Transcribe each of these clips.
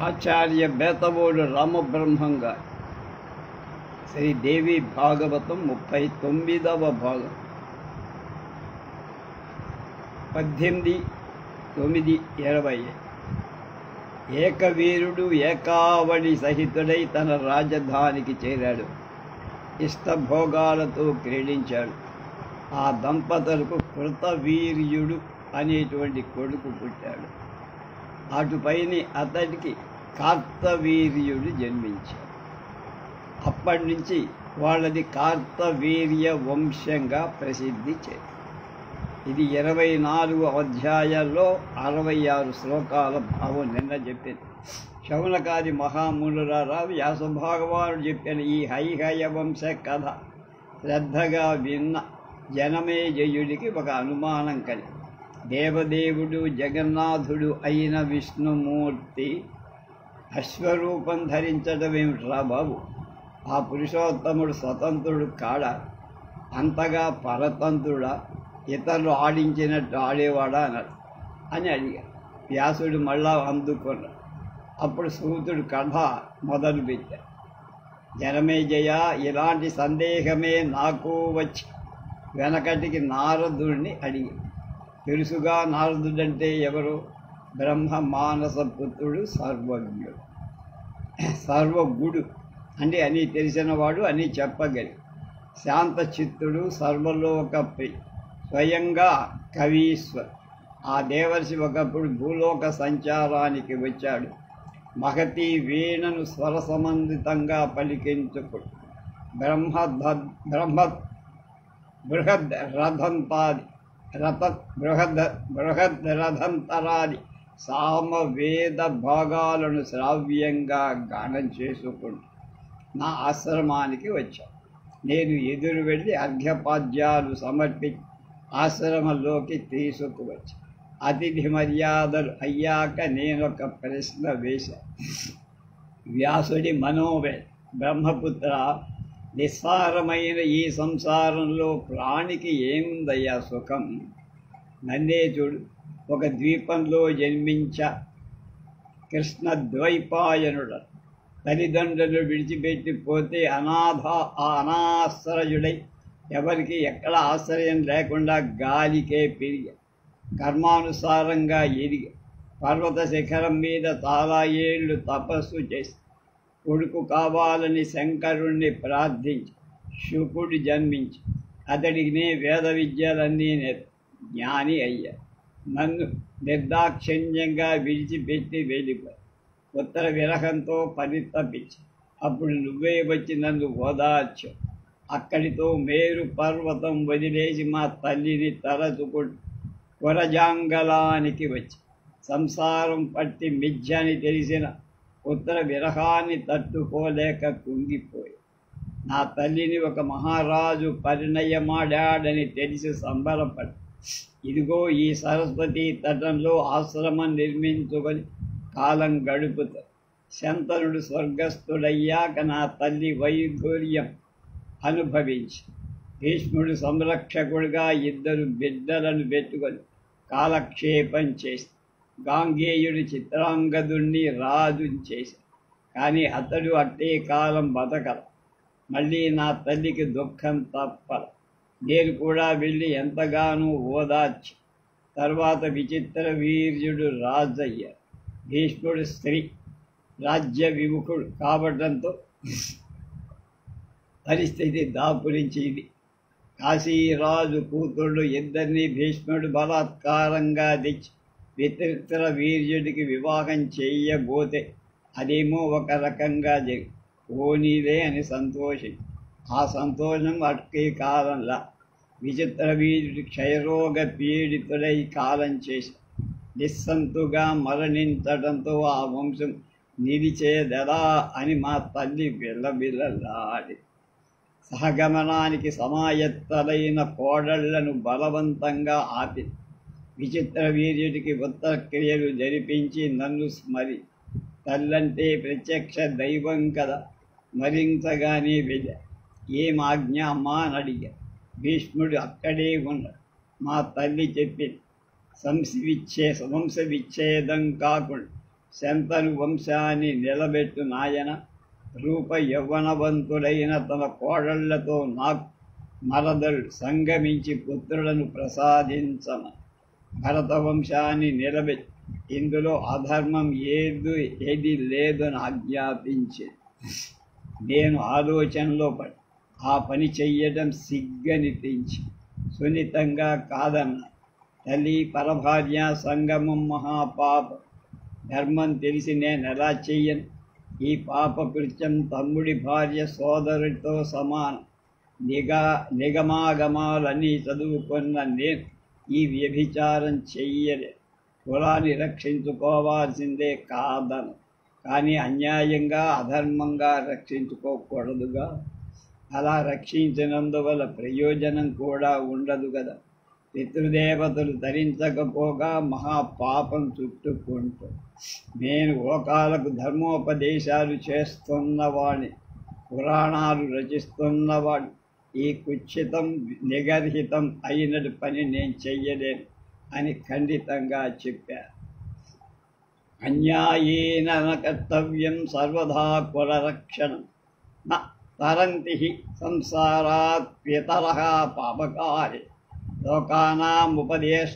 ఆచార్య బేతవోడు రామబ్రహ్మంగా శ్రీదేవి భాగవతం 39వ భాగం 18:9-20. ఏకవీరుడు ఏకావళి సహితుడై తన రాజధానికి చేరాడు. ఇష్టభోగాలతో క్రీడించాడు. ఆ దంపతులకు కృతవీర్యుడు అనేటువంటి కొడుకు పుట్టాడు. అటుపైన అతడికి కార్తవీర్యుడు జన్మించాడు. అప్పటి నుంచి వాళ్ళది కార్తవీర్య వంశంగా ప్రసిద్ధి చేసింది. ఇది 24 అధ్యాయాల్లో 66 శ్లోకాల భావం నిన్న చెప్పింది. శౌనకాది మహామునులారా, వ్యాస భగవానుడు చెప్పిన ఈ హైహయ వంశ కథ శ్రద్ధగా విన్న జనమేజయుడికి ఒక అనుమానం కలిగి, దేవదేవుడు జగన్నాథుడు అయిన విష్ణుమూర్తి అశ్వరూపం ధరించడమేమిట్రా బాబు, ఆ పురుషోత్తముడు స్వతంత్రుడు కాడా, అంతగా పరతంత్రుడా, ఇతరులు ఆడించినట్టు ఆడేవాడా అన్నాడు అని అడిగాడు. వ్యాసుడు మళ్ళా అందుకున్నాడు. అప్పుడు సూతుడు కథ మొదలుపెట్టాడు. జనమేజయ, ఇలాంటి సందేహమే నాకు వచ్చి వెనకటికి నారదుడిని అడిగి, తెలుసుగా నారదుడంటే ఎవరు? బ్రహ్మ మానస పుత్రుడు, సర్వజ్ఞుడు, సర్వగుడు అంటే అని తెలిసినవాడు అని చెప్పగలి, శాంత చిత్తుడు, సర్వలోక ప్రియ, స్వయంగా కవీశ్వర్. ఆ దేవర్షి ఒకప్పుడు భూలోక సంచారానికి వచ్చాడు. మహతి వీణను స్వరసమందితంగా పలికించుకుడు బృహద్ రథంతరాది సామవేద భాగాలను శ్రావ్యంగా గానం చేసుకుంటూ నా ఆశ్రమానికి వచ్చాను. నేను ఎదురు వెళ్ళి అర్ఘ్యపాద్యాలు సమర్పించి ఆశ్రమంలోకి తీసుకువచ్చి అతిథి మర్యాదలు అయ్యాక నేనొక ప్రశ్న వేశాను. వ్యాసుడి మనోవేద, బ్రహ్మపుత్ర, నిస్సారమైన ఈ సంసారంలో ప్రాణికి ఏముందయ్యా సుఖం? నన్నే చూడు, ఒక ద్వీపంలో జన్మించ కృష్ణ ద్వైపాయనుడు తల్లిదండ్రులు విడిచిపెట్టిపోతే అనాశ్రయుడై ఎవరికి ఎక్కడ ఆశ్రయం లేకుండా గాలికే పెరిగా, కర్మానుసారంగా ఎదిగా, పర్వత శిఖరం మీద చాలా ఏళ్ళు తపస్సు చేసి కొడుకు కావాలని శంకరుణ్ణి ప్రార్థించి శుకుడు జన్మించి అతడికి వేద విద్యలన్నీ జ్ఞాని అయ్యా. నన్ను నిర్దాక్షిణ్యంగా విడిచిపెట్టి వెళ్ళిపోయి ఉత్తర విరహంతో పరితపించి అప్పుడు నువ్వే వచ్చి నన్ను ఓదార్చు. అక్కడితో మేరు పర్వతం వదిలేసి మా తల్లిని తలచుకుంటూ వరజాంగలానికి వచ్చి సంసారం పట్టి మిథ్యని తెలిసిన ఉత్తర విరహాన్ని తట్టుకోలేక కుంగిపోయి నా తల్లిని ఒక మహారాజు పరిణయమాడాడని తెలిసి సంబరపడి ఇదిగో ఈ సరస్వతీ తటంలో ఆశ్రమం నిర్మించుకొని కాలం గడుపుతాడు. శంతనుడు స్వర్గస్థుడయ్యాక నా తల్లి వైధూర్యం అనుభవించి భీష్ముడు సంరక్షకుడిగా 2 బిడ్డలను పెట్టుకొని కాలక్షేపం చేసి గాంగేయుడు చిత్రాంగదుణ్ణి రాజు చేసి, కానీ అతడు అట్టే కాలం బతకల. మళ్ళీ నా తల్లికి దుఃఖం తప్పల. నేను కూడా వెళ్ళి ఎంతగానో ఓదార్చి తర్వాత విచిత్ర వీర్యుడు రాజయ్యాడు. భీష్ముడు స్త్రీ రాజ్య విముఖుడు కావడంతో పరిస్థితి దాపురించింది. కాశీరాజు కూతుళ్ళు 2 భీష్ముడు బలాత్కారంగా తెచ్చి విచిత్ర వీర్యుడికి వివాహం చేయబోతే అదేమో ఒక రకంగా పోనీలే అని సంతోషించి ఆ సంతోషం అట్కే కాలంలా విచిత్ర వీర్యుడి క్షయరోగ పీడితుడై కాలం చేసి నిస్సంతుగా మరణించడంతో ఆ వంశం నిలిచేదెలా అని మా తల్లి బిల్లబిల్లలాడి సహగమనానికి సమాయత్తలైన కోడళ్లను బలవంతంగా ఆపి విచిత్ర వీర్యుడికి ఉత్తర క్రియలు జరిపించి నన్ను స్మరి, తల్లంటే ప్రత్యక్ష దైవం కదా, స్మరించగానే వెళ్ళ. ఏం ఆజ్ఞ అమ్మా అని అడిగా. భీష్ముడు అక్కడే ఉన్నాడు. మా తల్లి చెప్పింది, వంశ విచ్ఛేదం కాకుండా శంతను వంశాన్ని నిలబెట్టు నాయన. రూప యవ్వనవంతుడైన తన కోడళ్లతో నాకు మరదలు సంగమించి పుత్రులను ప్రసాదించన. భరత వంశాన్ని నిలబెట్టి ఇందులో అధర్మం ఏది లేదని ఆజ్ఞాపించి నేను ఆలోచనలో పడి ఆ పని చెయ్యడం సిగ్గనిపించి సున్నితంగా కాదన్న. తల్లి పరభార్య సంగమం మహాపాపం. ధర్మం తెలిసి నేను ఎలా చెయ్యను? ఈ పాప కృత్యం తమ్ముడి భార్య సోదరుడితో సమానం. నిగమాగమాలన్నీ చదువుకున్న నేను ఈ వ్యభిచారం చెయ్యలే. కులాన్ని రక్షించుకోవాల్సిందే కాదను, కానీ అన్యాయంగా అధర్మంగా రక్షించుకోకూడదుగా. అలా రక్షించినందువల్ల ప్రయోజనం కూడా ఉండదు కదా. పితృదేవతలు ధరించకపోగా మహాపాపం చుట్టుకుంటూ నేను లోకాలకు ధర్మోపదేశాలు చేస్తున్నవాడిని, పురాణాలు రచిస్తున్నవాడు. ఈ కుచ్చితం నిగర్హితం అయినటి పని నేను చెయ్యలేను అని ఖండితంగా చెప్పారు. అన్యాయేన కర్తవ్యం సర్వదా కులరక్షణం న తరంతి సంసారాత్ పితరః పాపకారే. లోకానాముపదేష్టాయ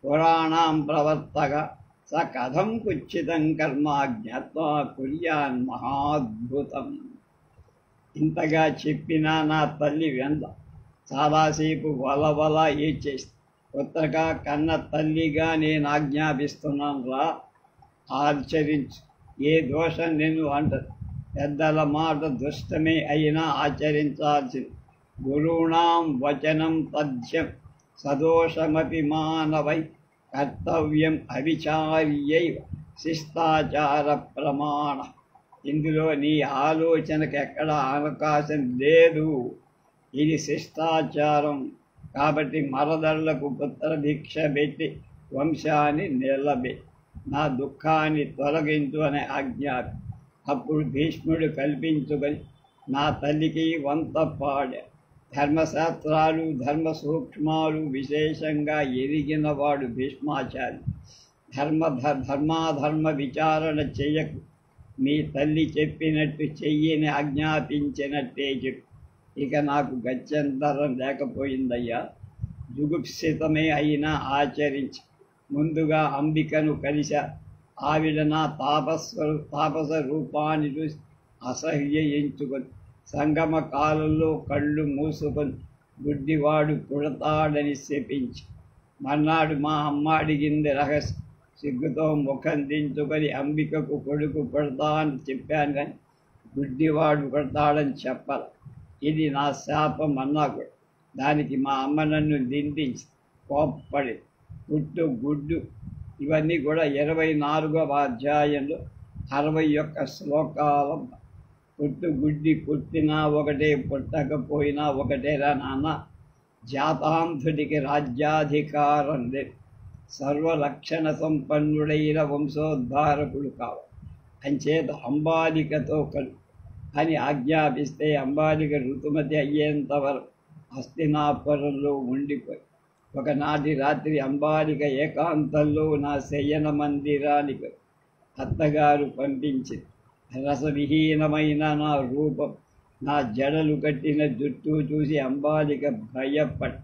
పురాణాం ప్రవర్తక స కథం కుచ్చితం కర్మ జ్ఞాత్వా కుర్యాన్ మహాద్భుతం. ఇంతగా చెప్పినా నా తల్లి వెంద చాలాసేపు వలవల ఏడ్చేసి, కొత్తగా కన్న తల్లిగా నేను ఆజ్ఞాపిస్తున్నాను రా, ఆచరించు. ఏ దోషం నేను అంటదు. పెద్దల మాట దుష్టమే అయినా ఆచరించాల్సింది. గురూణాం వచనం తథ్యం సదోషమపి మానవై కర్తవ్యం అవిచార్యైవ శిష్టాచార ప్రమాణ. ఇందులో నీ ఆలోచనకు ఎక్కడ అవకాశం లేదు. ఇది శిష్టాచారం. కాబట్టి మరదళ్లకు పుత్ర భిక్ష పెట్టి వంశాన్ని నిలబెట్టి నా దుఃఖాన్ని తొలగించు అని ఆజ్ఞాపి. అప్పుడు భీష్ముడు కల్పించుకొని నా తల్లికి వంత పాడాడు. ధర్మశాస్త్రాలు ధర్మ సూక్ష్మాలు విశేషంగా ఎరిగినవాడు భీష్మాచార్య. ధర్మాధర్మ విచారణ చెయ్యకు, మీ తల్లి చెప్పినట్టు చెయ్యని ఆజ్ఞాపించినట్టే చెప్పు. ఇక నాకు గత్యంతరం లేకపోయిందయ్యా. జుగుప్సితమే అయినా ఆచరించి ముందుగా అంబికను కలిశా. ఆవిడ నా తాపస రూపాన్ని చూసి అసహ్యించుకొని సంగమ కాలంలో కళ్ళు మూసుకొని గుడ్డివాడు పుడతాడని శపించి, మర్నాడు మా అమ్మ అడిగింది రహస్యం. సిగ్గుతో ముఖం దించుకొని అంబికకు కొడుకు పుడతా అని చెప్పాను, కానీ గుడ్డివాడు పుడతాడని చెప్పాలి. ఇది నా శాపం అన్నా కూడా దానికి మా అమ్మ నన్ను నిందించి కోప్పడి పుట్టు గుడ్డు ఇవన్నీ కూడా 24వ అధ్యాయంలో 61 శ్లోకాల. పుట్టు గుడ్డి పుట్టినా ఒకటే, పుట్టకపోయినా ఒకటేరా నాన్న. జాతాంధుడికి రాజ్యాధికారం లేదు. సర్వలక్షణ సంపన్నుడైన వంశోద్ధారకుడు కావాలి. అంచేత అంబాలికతో కలు అని ఆజ్ఞాపిస్తే అంబాలిక ఋతుమతి అయ్యేంతవరకు హస్తినాపురంలో ఉండిపోయి ఒకనాటి రాత్రి అంబాలిక ఏకాంతంలో నా శయన మందిరానికి అత్తగారు పంపించింది. రసవిహీనమైన నా రూపం, నా జడలు కట్టిన జుట్టు చూసి అంబాలిక భయపడి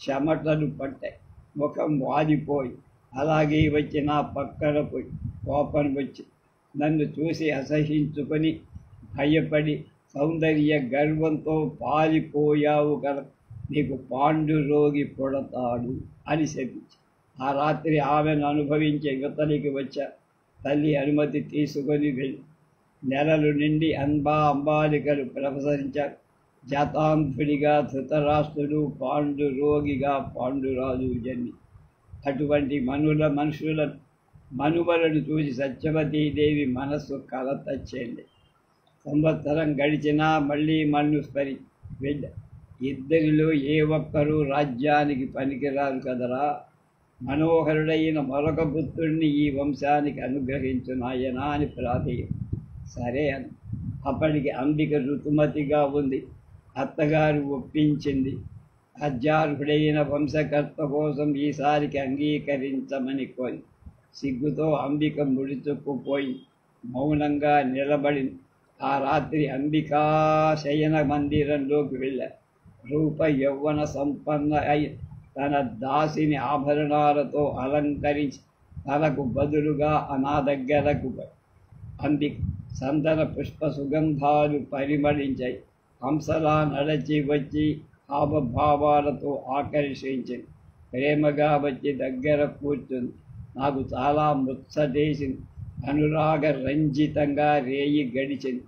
చెమటలు పట్టాయి. ముఖం వాడిపోయి అలాగే వచ్చి నా పక్కన పోయి కోపం వచ్చి నన్ను చూసి అసహించుకొని భయపడి సౌందర్య గర్వంతో పారిపోయావు కనుక నీకు పాండురోగి పుడతాడు అని శపించి ఆ రాత్రి ఆమెను అనుభవించే యువతలికి వచ్చా. తల్లి అనుమతి తీసుకొని వెళ్ళి నెలలు నిండి అంబాలికలు ప్రసరించారు. జాతాంధుడిగా ధృతరాష్ట్రుడు, పాండురోగిగా పాండురాజు జన్మి. అటువంటి మనుమలను చూసి సత్యవతీదేవి మనస్సు కలత చెంది. సంవత్సరం గడిచినా మళ్ళీ మన్ను స్మరి వెళ్ళ. ఇద్దరిలో ఏ ఒక్కరూ రాజ్యానికి పనికిరారు కదరా. మనోహరుడైన మరొక పుత్రుడిని ఈ వంశానికి అనుగ్రహించు నాయనా అని ప్రాధేయం. సరే అని. అప్పటికి అంబిక ఋతుమతిగా ఉంది. అత్తగారు ఒప్పించింది. అర్జార్హుడైన వంశకర్త కోసం ఈసారికి అంగీకరించమని కోరి సిగ్గుతో అంబిక ముడుచుకుపోయి మౌనంగా నిలబడి ఆ రాత్రి అంబికా శయన మందిరంలోకి వెళ్ళారు. రూప యౌవన సంపన్న అయి తన దాసిని ఆభరణాలతో అలంకరించి తనకు బదులుగా నా దగ్గరకు అంది. సందన పుష్ప సుగంధాలు పరిమళించాయి. హంసలా నడచి వచ్చి హావభావాలతో ఆకర్షించింది. ప్రేమగా వచ్చి దగ్గర కూర్చుంది. నాకు చాలా ముచ్చటేసింది. అనురాగ రంజితంగా రేయి గడిచింది.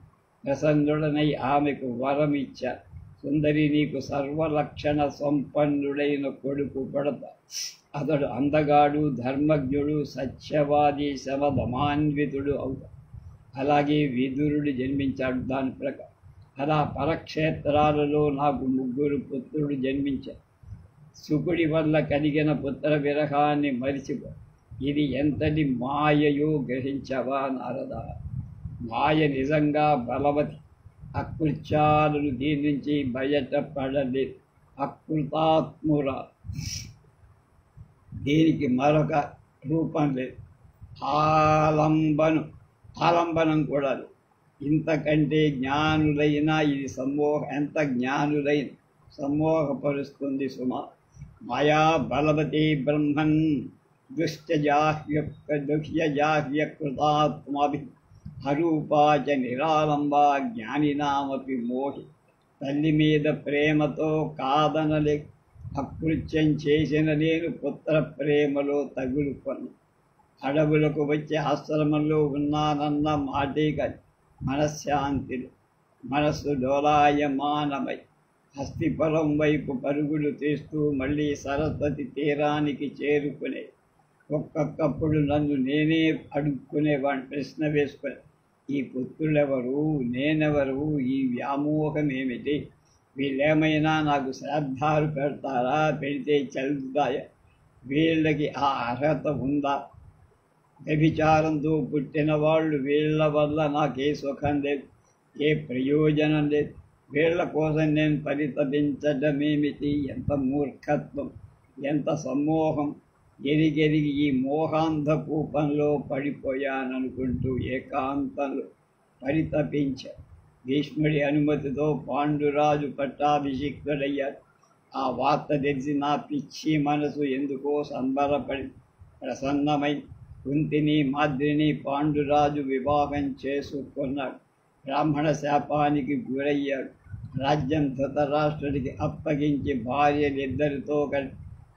ప్రసన్నుడనై ఆమెకు వరం ఇచ్చా. సుందరి, నీకు సర్వలక్షణ సంపన్నుడైన కొడుకు పడతా. అతడు అందగాడు, ధర్మజ్ఞుడు, సత్యవాది, శమధమాన్వితుడు అవుతాడు. అలాగే విదురుడు జన్మించాడు. దాని ప్రకారం అలా పరక్షేత్రాలలో నాకు 3 పుత్రుడు జన్మించారు. శుకుడి వల్ల కలిగిన పుత్ర విరహాన్ని మరిచిపో. ఇది ఎంతటి మాయయో గ్రహించవా నారద. మాయ నిజంగా బలవతి. అకృత్యాలను దీని నుంచి బయటపడలేదు. అకృతాత్ముర. దీనికి మరొక రూపం లేదు. ఆలంబనం కూడా లేదు. ఇంతకంటే జ్ఞానులైనా ఇది ఎంత జ్ఞానులైన సమ్మోహపరుస్తుంది సుమా. మాయా బలవతి బ్రహ్మన్ దుష్యజాహ్యకృతాత్మాభి అరూపాచ నిరాలంబా జ్ఞానినామపి మోహి. తల్లి మీద ప్రేమతో కాదనలే అకృత్యం చేసిన నేను పుత్ర ప్రేమలో తగులుకొను. అడవులకు వచ్చి ఆశ్రమంలో ఉన్నానన్న మాటే కాదు, మనశ్శాంతిలో మనస్సు డోలాయమానమై హస్తిపురం వైపు పరుగులు తీస్తూ మళ్ళీ సరస్వతి తీరానికి చేరుకునే. ఒక్కొక్కప్పుడు నన్ను నేనే అడుక్కునేవాడిని, ప్రశ్న వేసుకుని, ఈ పుత్రులెవరు, నేనెవరు, ఈ వ్యామోహం ఏమిటి, వీళ్ళేమైనా నాకు శ్రాద్ధాలు పెడతారా, పెడితే చదువుతాయా, వీళ్ళకి ఆ అర్హత ఉందా, వ్యభిచారంతో పుట్టిన వాళ్ళు, వీళ్ళ వల్ల నాకే సుఖం లేదు, ఏ ప్రయోజనం లేదు, వీళ్ళ కోసం నేను పరితపించడమేమిటి, ఎంత మూర్ఖత్వం, ఎంత సమ్మోహం, ఎరిగెరిగి ఈ మోహాంధకూపంలో పడిపోయాననుకుంటూ ఏకాంతంలో పరితపించా. భీష్ముడి అనుమతితో పాండురాజు పట్టాభిషిక్తుడయ్యాడు. ఆ వార్త తెలిసి నా పిచ్చి మనసు ఎందుకో సంబరపడి ప్రసన్నమై కుంతిని మాద్రిని పాండురాజు వివాహం చేసుకున్నాడు. బ్రాహ్మణ శాపానికి గురయ్యాడు. రాజ్యం ధృతరాష్ట్రుడికి అప్పగించి భార్యలిద్దరితో కలిసి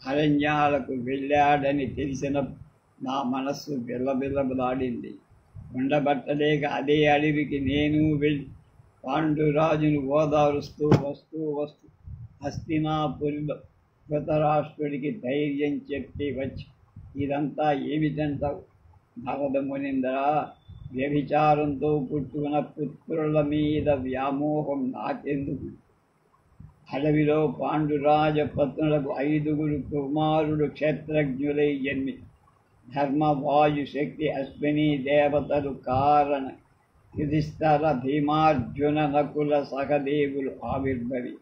అరణ్యాలకు వెళ్ళాడని తెలిసిన నా మనస్సు బిల్లబిల్లబలాడింది. ఉండబట్టలేక అదే అడవికి నేను వెళ్ళి పాండురాజును ఓదారుస్తూ వస్తూ హస్తినాపురిలో ధృతరాష్ట్రుడికి ధైర్యం చెప్పి వచ్చి, ఇదంతా ఏమిటంటావు నారద మునీంద్రా, వ్యభిచారంతో పుట్టుకున్న పుత్రుల మీద వ్యామోహం నాకెందుకు? అడవిలో పాండురాజ పత్నులకు 5 కుమారుడు క్షేత్రజ్ఞులై జన్మి. ధర్మ, వాయు, శక్తి, అశ్విని దేవతలు కారణ. యుధిష్ఠర, భీమార్జున, నకుల, సహదేవులు ఆవిర్భవి.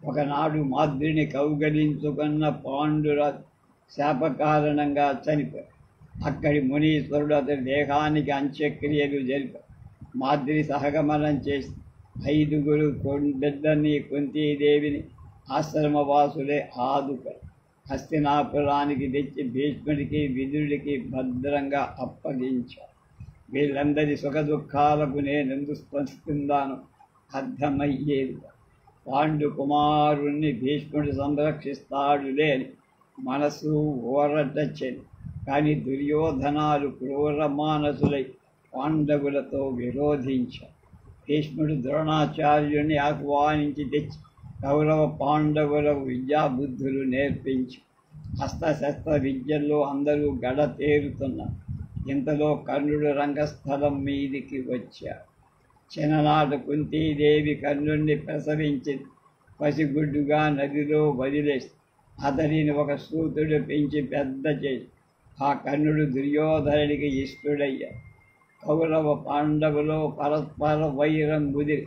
ఒకనాడు మాద్రిని కౌగలించుకున్న పాండురాజు శాప కారణంగా చనిపోయాడు. అక్కడి మునీశ్వరుడు అతని దేహానికి అంత్యక్రియలు జరిపారు. మాద్రి సహగమనం చేసి 5 బిడ్డల్ని, కుంతీదేవిని ఆశ్రమవాసులే ఆదుకొని హస్తినాపురానికి తెచ్చి భీష్ముడికి విదురుడికి భద్రంగా అప్పగించారు. వీళ్ళందరి సుఖదుఖాలకు నేనెందు స్పందిస్తున్నాను అర్థమయ్యేది. పాండు కుమారుణ్ణి భీష్ముడు సంరక్షిస్తాడులే అని మనసు ఊరటచ్చింది. కానీ దుర్యోధనాలు క్రూర మానసులై పాండవులతో విరోధించారు. భీష్ముడు ద్రోణాచార్యుని ఆహ్వానించి తెచ్చి కౌరవ పాండవులకు విద్యాబుద్ధులు నేర్పించి హస్తశస్త్ర విద్యల్లో అందరూ గడతేరుతున్నారు. ఇంతలో కర్ణుడు రంగస్థలం మీదికి వచ్చాడు. చిన్ననాడు కుంతీదేవి కర్ణుడిని ప్రసవించి పసిగుడ్డుగా నదిలో వదిలేసి అతనిని ఒక సూతుడు పెంచి పెద్ద చేసి ఆ కర్ణుడు దుర్యోధనుడికి ఇష్టుడయ్యాడు. కౌరవ పాండవులో పరస్పర వైరం ముదిరి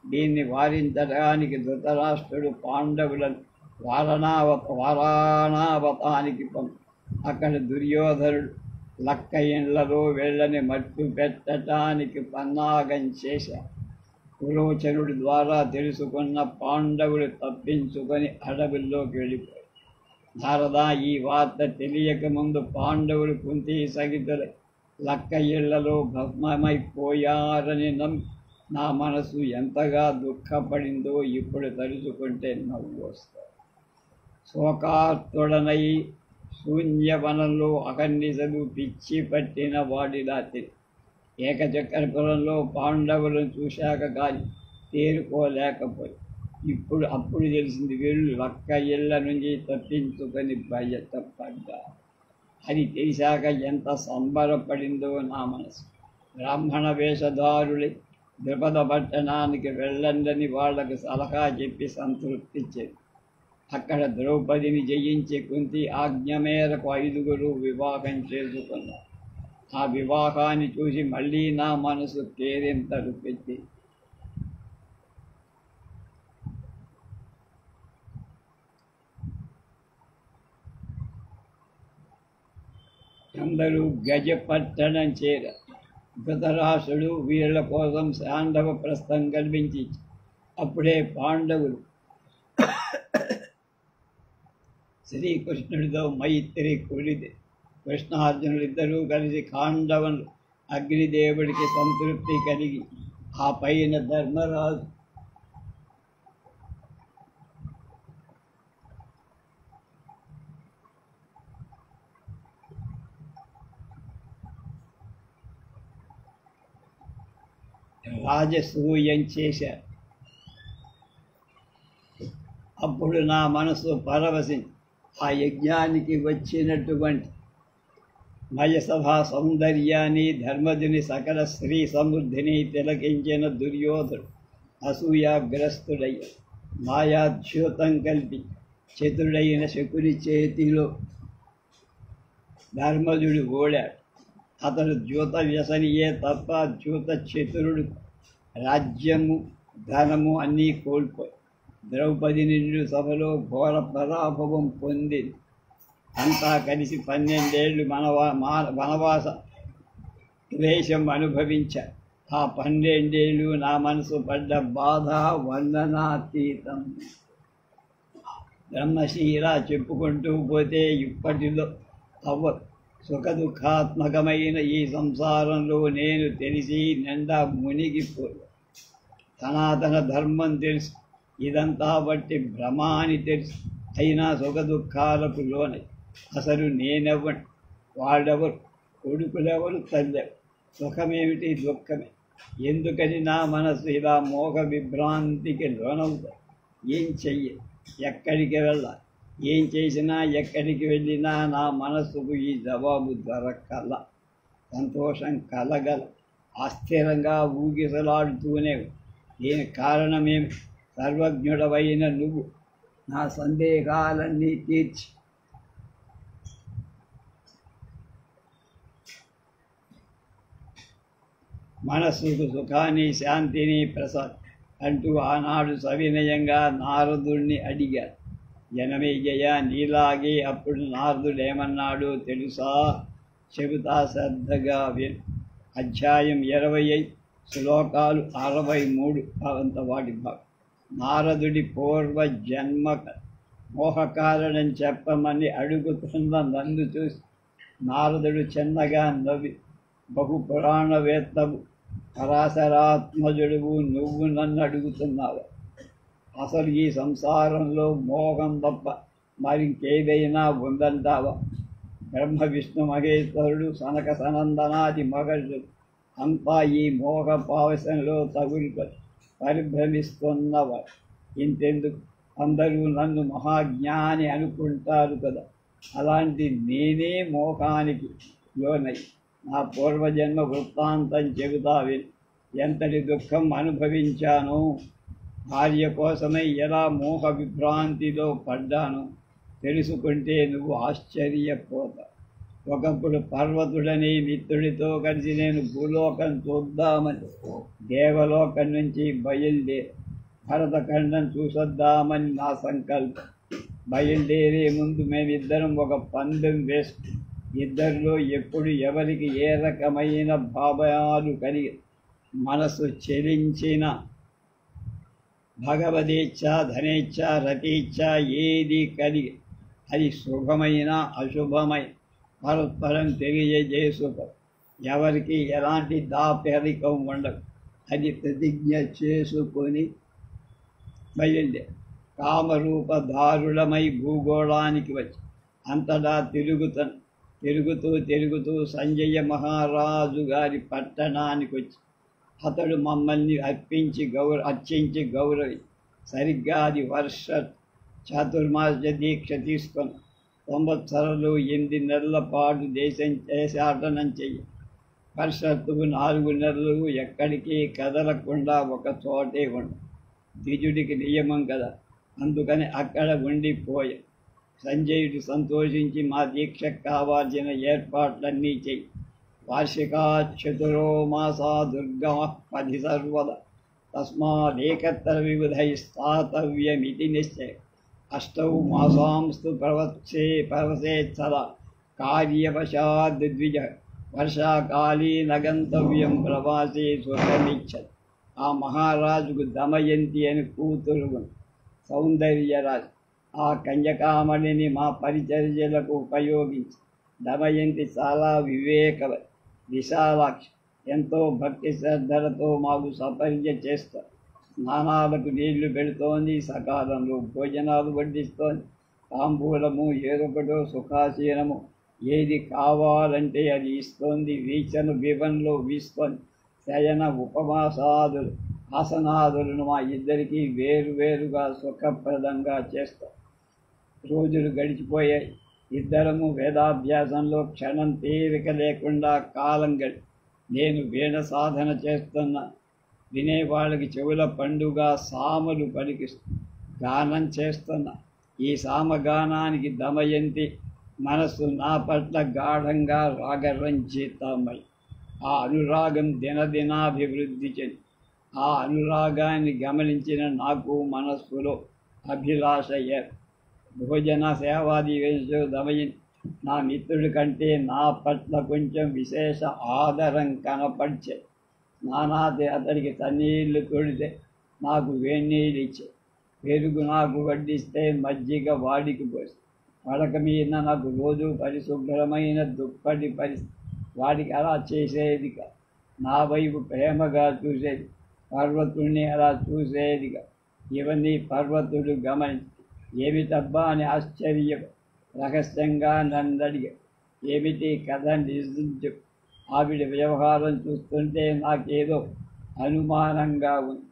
దీన్ని వారించడానికి ధృతరాష్ట్రుడు పాండవులను వారణావతానికి పంపి అక్కడ దుర్యోధనుడు లక్క ఇండ్లలో వెళ్ళని మట్టు పెట్టడానికి పన్నాగం చేశారు. పురోచనుడి ద్వారా తెలుసుకున్న పాండవులు తప్పించుకొని అడవుల్లోకి వెళ్ళిపోయారు. నారద, ఈ వార్త తెలియక ముందు పాండవులు కుంతి సహితులై లక్క ఇళ్లలో భస్మమైపోయారని నమ్మి నా మనసు ఎంతగా దుఃఖపడిందో ఇప్పుడు తలుచుకుంటే నవ్వు వస్తుంది. శోకార్తుడనై శూన్యవనంలో అహర్నిశలు పిచ్చి పట్టిన వాడిలా తిరిగి ఏకచక్రపురంలో పాండవులను చూశాక కానీ తేరుకోలేకపోయి అప్పుడు తెలిసింది వీళ్ళు లక్క ఇళ్ల నుంచి తప్పించుకొని బయటపడ్డా అని తెలిసాక ఎంత సంబరపడిందో నా మనసు. బ్రాహ్మణ వేషధారులై ద్రుపద పట్టణానికి వెళ్ళండని వాళ్లకు సలహా చెప్పి సంతృప్తిచ్చేది. అక్కడ ద్రౌపదిని జయించి కుంతి ఆజ్ఞ మేరకు 5గురు వివాహం చేసుకున్నారు. ఆ వివాహాన్ని చూసి మళ్ళీ నా మనసు కేరింతలు పెట్టి అందరూ గజపట్టణం చేరారు. ధృతరాష్ట్రుడు వీళ్ళ కోసం శాండవ ప్రస్థం కల్పించి అప్పుడే పాండవులు శ్రీకృష్ణుడితో మైత్రి కుడిది. కృష్ణార్జునులిద్దరూ కలిసి ఖాండవన్ అగ్నిదేవుడికి సంతృప్తి కలిగి ఆ పైన ధర్మరాజు రాజసూయం చేశారు. అప్పుడు నా మనసు పరవశించి ఆ యజ్ఞానికి వచ్చినటువంటి మయసభా సౌందర్యాన్ని, ధర్మజుని సకల స్త్రీ సమృద్ధిని తిలకించిన దుర్యోధుడు అసూయాగ్రస్తుడయ్య మాయాద్యూతం కల్పి చతురుడైన శకుని చేతిలో ధర్మజుడు ఓడాడు. అతడు ద్యూత వ్యసనియే తప్ప ద్యూత చతురుడు రాజ్యము ధనము అన్నీ కోల్పోయి ద్రౌపది నిండు సభలో ఘోర పరాభవం పొందింది. అంతా కలిసి 12 ఏళ్ళు వనవాస క్లేశం అనుభవించారు. ఆ 12 ఏళ్ళు నా మనసు పడ్డ బాధ వర్ణనాతీతం. బ్రహ్మశీలా చెప్పుకుంటూ పోతే ఇప్పటిలో అవ్వదు. సుఖదుఖాత్మకమైన ఈ సంసారంలో నేను తెలిసి నిండా మునిగిపోయా. సనాతన ధర్మం తెలుసు, ఇదంతా బట్టి భ్రమ అని తెలుసు. అయినా సుఖదుఖాలకు లోనై అసలు నేనెవ్వను, వాళ్ళెవరు, కొడుకులెవరు, తల్లెవరు, సుఖమేమిటి దుఃఖమే, ఎందుకని నా మనసు ఇలా మోహ విభ్రాంతికి లోనవుతా? ఏం చెయ్యాలి, ఎక్కడికి వెళ్ళాలి, ఏం చేసినా ఎక్కడికి వెళ్ళినా నా మనసుకు ఈ జవాబు దొరకల. సంతోషం కలగల, అస్థిరంగా ఊగిసలాడుతూనే. దీనికి కారణమేమి? సర్వజ్ఞుడవైన నువ్వు నా సందేహాలన్నీ తీర్చి మనస్సుకు సుఖాన్ని శాంతిని ప్రసాద్ అంటూ ఆనాడు సవినయంగా నారదుణ్ణి అడిగారు. జనమేజయ, నీలాగే అప్పుడు నారదుడేమన్నాడో తెలుసా? చెబుతా, శ్రద్ధగా విను. అధ్యాయం 25, శ్లోకాలు 63 అంత వాటి భాగం. నారదుడి పూర్వజన్మ మోహకారణం చెప్పమని అడుగుతున్న నన్ను చూసి నారదుడు చిన్నగా నవ్వి, బహుపురాణవేత్తవు, పరాశరాత్మజుడువు, నువ్వు నన్ను అడుగుతున్నావు? అసలు ఈ సంసారంలో మోహం తప్ప మరింకేదైనా ఉందంటావా? బ్రహ్మ విష్ణు మహేశ్వరుడు సనక సనందనాది మహర్షులు అంతా ఈ మోహ పావశంలో తగులుకొని పరిభ్రమిస్తున్నవాడు. ఇంతెందుకు, అందరూ నన్ను మహాజ్ఞాని అనుకుంటారు కదా. అలాంటి నేనే మోహానికి లోనై నా పూర్వజన్మ వృత్తాంతం చెబుతా విని. ఎంతటి దుఃఖం అనుభవించానో, భార్య కోసమై ఎలా మోహ విభ్రాంతిలో పడ్డానో తెలుసుకుంటే నువ్వు ఆశ్చర్యపోతావు. ఒకప్పుడు పర్వతుడని మిత్రుడితో కలిసి నేను భూలోకం చూద్దామని దేవలోకం నుంచి బయలుదేరి భరతఖండం చూసొద్దామని నా సంకల్పం. బయలుదేరే ముందు మేమిద్దరం ఒక పందెం వేసుకుని ఇద్దరిలో ఎప్పుడు ఎవరికి ఏ రకమైన భావాలు కలిగి మనసు చెలించిన భగవదేచ్ఛ ధనేచ్ఛ రతీచ్ఛ ఏది కలిగి అది శుభమైన అశుభమై పరస్పరం తెలియజేసుకో. ఎవరికి ఎలాంటి దాపరికం ఉండదు. అది ప్రతిజ్ఞ చేసుకొని బయలుదేరి కామరూపధారులమై భూగోళానికి వచ్చి అంతటా తిరుగుతూ సంజయ మహారాజు గారి పట్టణానికి వచ్చి అతడు మమ్మల్ని అర్చించి గౌరవి సరిగ్గా అది వర్ష చాతుర్మాస దీక్ష తీసుకొని 9 నెలల పాటు దేశాటనం చెయ్యి. వర్షత్తువు 4 నెలలు ఎక్కడికి కదలకుండా ఒక చోటే ఉండు. ద్విజుడికి నియమం కదా, అందుకని అక్కడ ఉండిపోయే. సంజయుడు సంతోషించి మా దీక్షకు కావాల్సిన ఏర్పాట్లన్నీ చెయ్యి. వార్షికా చతురో మాసా దుర్గా 10 సర్వద తస్మాదేకత్ర వివిధై స్థాతవ్యమితి నిశ్చయ. 8 మాసాంస్తు పరవసేత్సదా కార్యవశాద్ ద్విజ వర్షాకాలీన గంతవ్యం ప్రవాసే స్వర్గమిచ్చత్. ఆ మహారాజుకు దమయంతి అని కూతురు సౌందర్యరాజు. ఆ కన్యకామణిని మా పరిచర్యలకు ఉపయోగించి దమయంతి చాలా విశాలాక్షి, ఎంతో భక్తి శ్రద్ధలతో మాకు సపర్య చేస్తారు. స్నానాలకు నీళ్లు పెడుతోంది, సకాలంలో భోజనాలు వడ్డిస్తోంది. తాంబూలము ఏదొకటో సుఖాసీనము ఏది కావాలంటే అది ఇస్తోంది. వీచను వివన్లో వీస్తోంది. శయన ఉపవాసాదులు ఆసనాదులను మా ఇద్దరికీ వేరువేరుగా సుఖప్రదంగా చేస్తాం. రోజులు గడిచిపోయాయి. ఇద్దరము వేదాభ్యాసంలో క్షణం తీరిక లేకుండా కాలం నేను వీణ సాధన చేస్తున్నా. వినేవాళ్ళకి చెవుల పండుగ సామలు పలికిస్తూ గానం చేస్తున్నా. ఈ సామగానానికి దమయంతి మనస్సు నా పట్ల గాఢంగా రాగరంజితమై ఆ అనురాగం దినదినాభివృద్ధి చెంది. ఆ అనురాగాన్ని గమనించిన నాకు మనస్సులో అభిలాష భోజన సేవాది వేసు దమయంతి నా మిత్రుడి కంటే నా పట్ల కొంచెం విశేష ఆదరం కనపరిచే. స్నానాది అతడికి తన్నీళ్లు తొడితే నాకు వేణీళ్ళు ఇచ్చే. పెరుగు నాకు వడ్డిస్తే మజ్జిగ వాడికి పోసి పడక మీద నాకు రోజు పరిశుభ్రమైన దుప్పటి వాడికి అలా చేసేదిగా. నా వైపు ప్రేమగా చూసేది, పర్వతుడిని అలా చూసేదిగా. ఇవన్నీ పర్వతుడు గమనించి ఏమిటబ్బా అని ఆశ్చర్యం రహస్యంగా నన్ను అడిగా. ఏమిటి కథ నిజం? ఆవిడ వ్యవహారం చూస్తుంటే నాకేదో అనుమానంగా ఉంది.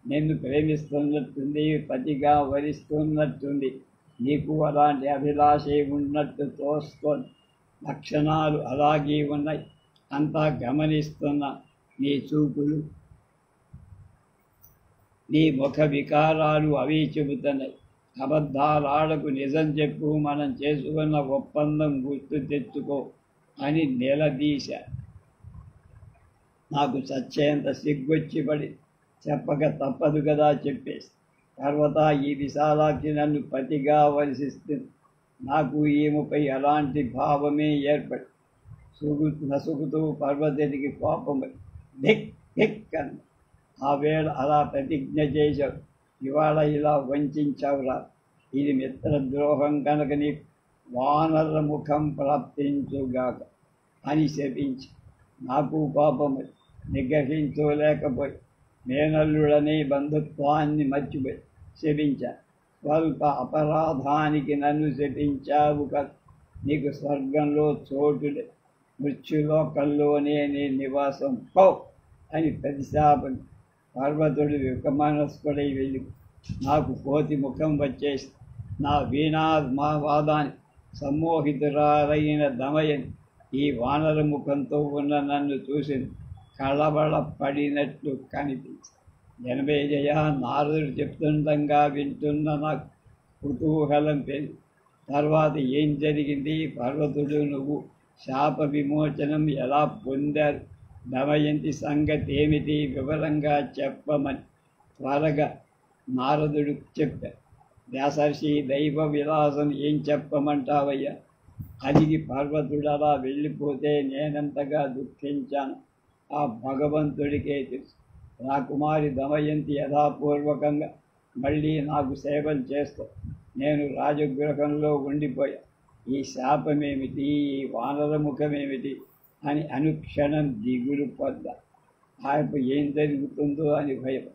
నిన్ను ప్రేమిస్తున్నట్టుంది, పతిగా వరిస్తున్నట్టుంది. నీకు అలాంటి అభిలాషే ఉన్నట్టు తోస్తోంది. లక్షణాలు అలాగే ఉన్నాయి. అంతా గమనిస్తున్నా. నీ చూపులు, నీ ముఖ వికారాలు అవి చెబుతున్నాయి. అబద్ధాలాడకు, నిజం చెప్పు, మనం చేసుకున్న ఒప్పందం గుర్తు తెచ్చుకో అని నిలదీశా. నాకు చచ్చేంత సిగ్గొచ్చి పడి చెప్పక తప్పదు కదా చెప్పేసి. తర్వాత ఈ విశాలాక్షి నన్ను పతిగా వరిస్తుంది. నాకు ఈమెపై అలాంటి భావమే ఏర్పడి నసుకుతూ పర్వతికి కోపమై ధిక్ ధిక్ అంది. ఆ వేళ అలా ప్రతిజ్ఞ చేశావు, ఇవాళ ఇలా వంచావురా. ఇది మిత్రద్రోహం కనుక నీ వానర ముఖం ప్రాప్తించుగాక అని శపించి నాకు కోపమై నిగ్రహించలేకపోయి మేనల్లుడనే బంధుత్వాన్ని మర్చిపోయి శపించా. స్వల్ప అపరాధానికి నన్ను శపించావు కదా, నీకు స్వర్గంలో చోటులే, మృత్యులోకంలోనే నీ నివాసం పో అని ప్రతిశాపం. పర్వతుడు వికమనస్కుడై వెళ్ళి నాకు కోతి ముఖం వచ్చేసి నా వీణా వాదాన్ని సమ్మోహితురాలైన దమయని ఈ వానర ముఖంతో ఉన్న నన్ను చూసి కళబళ పడినట్లు కనిపించి జనమేజయ నారదుడు చెప్తుండగా వింటున్న నాకు కుతూహలం పెరిగి తర్వాత ఏం జరిగింది, పర్వతుడు నువ్వు శాప విమోచనం ఎలా పొందారు, దమయంతి సంగతి ఏమిటి వివరంగా చెప్పమని త్వరగా నారదుడు చెప్పారు. వ్యాసర్షి దైవ విలాసం ఏం చెప్పమంటావయ్యా? అలిగి పర్వతుడలా వెళ్ళిపోతే నేనెంతగా దుఃఖించాను ఆ భగవంతుడికే తెలుసు. రాకుమారి దమయంతి యథాపూర్వకంగా మళ్ళీ నాకు సేవలు చేస్తూ నేను రాజగృహంలో ఉండిపోయా. ఈ శాపమేమిటి, ఈ వానరముఖమేమిటి అని అనుక్షణం దిగులు పొందా. ఆయనకు ఏం జరుగుతుందో అని భయం.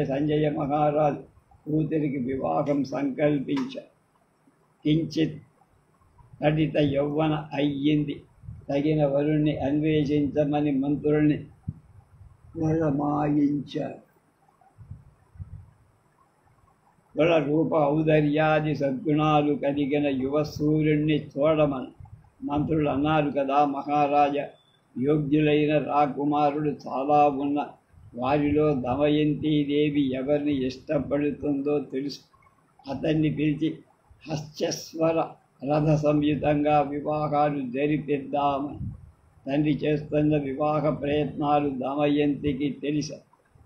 సంజయ మహారాజు కూతురికి వివాహం సంకల్పించారు. కించిత్ తడిత యౌవన అయ్యింది. తగిన వరుణ్ణి అన్వేషించమని మంత్రుల్ని వరమాయించారు. కుల రూప ఔదర్యాది సద్గుణాలు కలిగిన యువ సూర్యుణ్ణి చూడమని మంత్రులు అన్నారు కదా మహారాజా. యోగ్యులైన రాకుమారుడు చాలా ఉన్న వారిలో దమయంతీదేవి ఎవరిని ఇష్టపడుతుందో తెలుసు. అతన్ని పిలిచి హస్యస్వర రథ సంయుతంగా వివాహాలు జరిపిద్దామని తండ్రి చేస్తున్న వివాహ ప్రయత్నాలు దమయంతికి తెలుసు.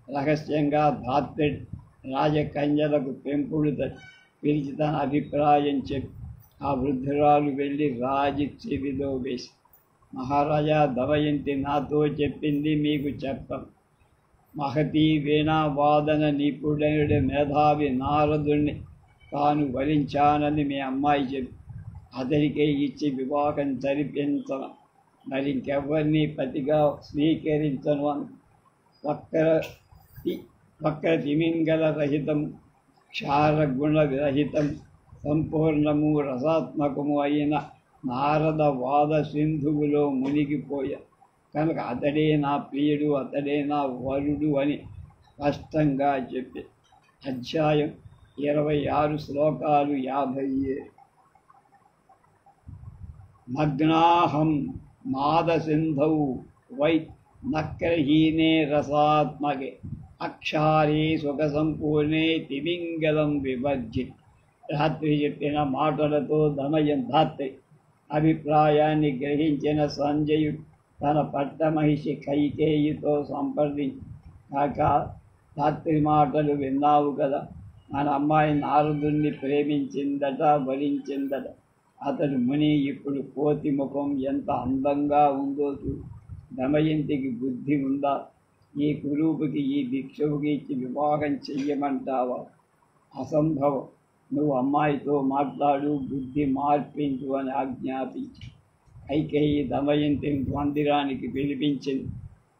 రహస్యంగా ధాత్రుడు రాజకన్యలకు పెంపుడు పిలిచి తన అభిప్రాయం చెప్పి ఆ వృద్ధురాలు వెళ్ళి రాజు చెవిలో వేసి, మహారాజా దమయంతి నాతో చెప్పింది మీకు చెప్పం. మహతీ వీణావాదన నిపుణుడి మేధావి నారదుణ్ణి తాను వరించానని మీ అమ్మాయి చెప్పి అతనికే ఇచ్చి వివాహం జరిపించను, మరింకెవరిని పతిగా స్వీకరించను అని వక్ర తిమింగల రహితం క్షారగుణ రహితం సంపూర్ణము రసాత్మకము అయిన నారద వాద సింధువులో మునిగిపోయా కనుక అతడే నా ప్రియుడు, అతడే నా వరుడు అని స్పష్టంగా చెప్పి. అధ్యాయం 26 శ్లోకాలు 50. మగ్నాహం నాదసింధౌ వై నక్రహీనే రసాత్మకే అక్షారే సుఖ సంపూర్ణే తిమింగలం విభజ్జి. రాత్రి చెప్పిన మాటలతో దమయంతి అభిప్రాయాన్ని గ్రహించిన సంజయుడు తన పట్టమహిషి కైకేయితో సంప్రదించి, కాక రాత్రి మాటలు విన్నావు కదా, మన అమ్మాయి నారదుణ్ణి ప్రేమించిందట, వరించిందట. అతడు ముని ఇప్పుడు కోతి ముఖం ఎంత అందంగా ఉందో చూడు. దమయంతికి బుద్ధి ఉందా? ఈ కురూపుకి ఈ భిక్షువుకి ఇచ్చి వివాహం చెయ్యమంటావా? అసంభవం. నువ్వు అమ్మాయితో మాట్లాడు, బుద్ధి మార్పించు అని ఆజ్ఞాపించి కైకేయి దమయంతిని మందిరానికి పిలిపించింది.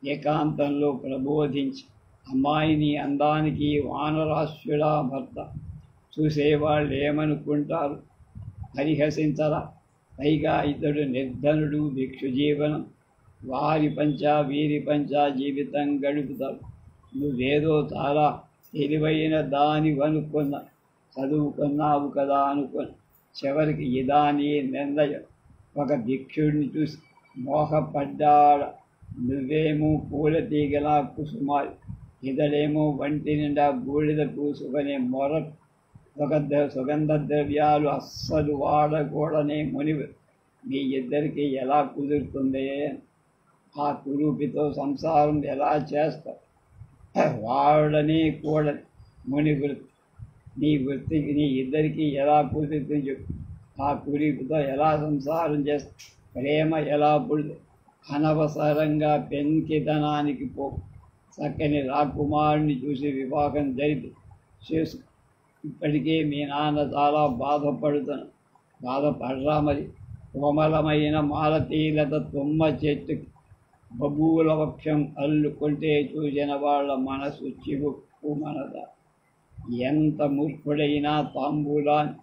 ఏకాంతంలో ప్రబోధించి, అమ్మాయిని అందానికి వానరాశ్యుడా భర్త, చూసేవాళ్ళు ఏమనుకుంటారు, పరిహసించరా? పైగా ఇతడు నిర్ధనుడు, భిక్షు జీవనం, వారి పంచా వీరి పంచా జీవితం గడుపుతారు. నువ్వేదో చాలా తెలివైన దానివనుకున్న, చదువుకున్నావు కదా అనుకుని చివరికి ఇదాని నిర్ణయం. ఒక భిక్షుడిని చూసి మోహపడ్డాడ. నువ్వేమో పూల తీగలా కుసుమాలి, ఇతడేమో వంటి నిండా బూడిద పూసుకునే సుగంధ ద్రవ్యాలు అస్సలు వాడకూడనే మునివి. మీ ఇద్దరికి ఎలా కుదురుతుంది? ఆ కురూపితో సంసారం ఎలా చేస్తావు? వాడనే కూడని ముని వృత్తి. నీ వృత్తికి నీ ఇద్దరికి ఎలా కుదురుతుంది చెప్పు. ఆ కురూపితో ఎలా సంసారం చేస్తావు? ప్రేమ ఎలా పుడుతుంది? అనవసరంగా పెంకితనానికి పో. చక్కని రాకుమారుని చూసి వివాహం జరిపి చేసుకో. ఇప్పటికే మీ నాన్న చాలా బాధపడరా మరి. కోమలమైన మాలతీలత తుమ్మ చెట్టుకి బబూల వృక్షం అల్లుకుంటే చూసిన వాళ్ళ మనసు చివుక్కుమనద. ఎంత మూర్ఖుడైనా తాంబూలాన్ని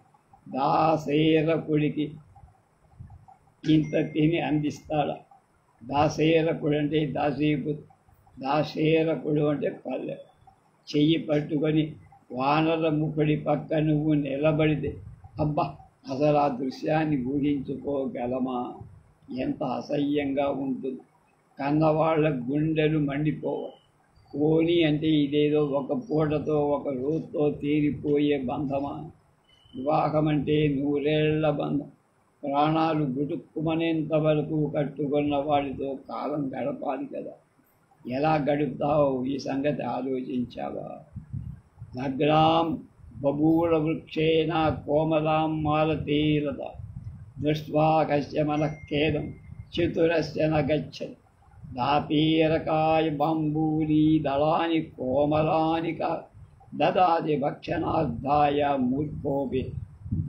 దాసేరకుడికి ఇంత తిని అందిస్తాడా? దాసేరకుడు అంటే దాసేరకుడు అంటే పల్లె. చెయ్యి పట్టుకొని వానర ముఖుడి పక్క నువ్వు నిలబడితే అబ్బా, అసలు ఆ దృశ్యాన్ని ఊహించుకోగలమా? ఎంత అసహ్యంగా ఉంటుంది. కన్నవాళ్ల గుండెలు మండిపోవాలి. పోనీ అంటే ఇదేదో ఒక పూటతో ఒక రోజుతో తీరిపోయే బంధమా? వివాహం అంటే 100 ఏళ్ల బంధం. ప్రాణాలు గుటుక్కుమనేంత వరకు కట్టుకున్న వాడితో కాలం గడపాలి కదా. ఎలా గడుపుతావు? ఈ సంగతి ఆలోచించావా? నగ్నాం బబూల వృక్షేణ కోమలాం మాలతీలత దృష్ట్వా కస్య మనః ఖేదం చతురస్య న గచ్చతి దాపీరకాయ బంబూని దళాని కోమలాని దదాతి భక్షణార్థాయ మూర్ఖోపి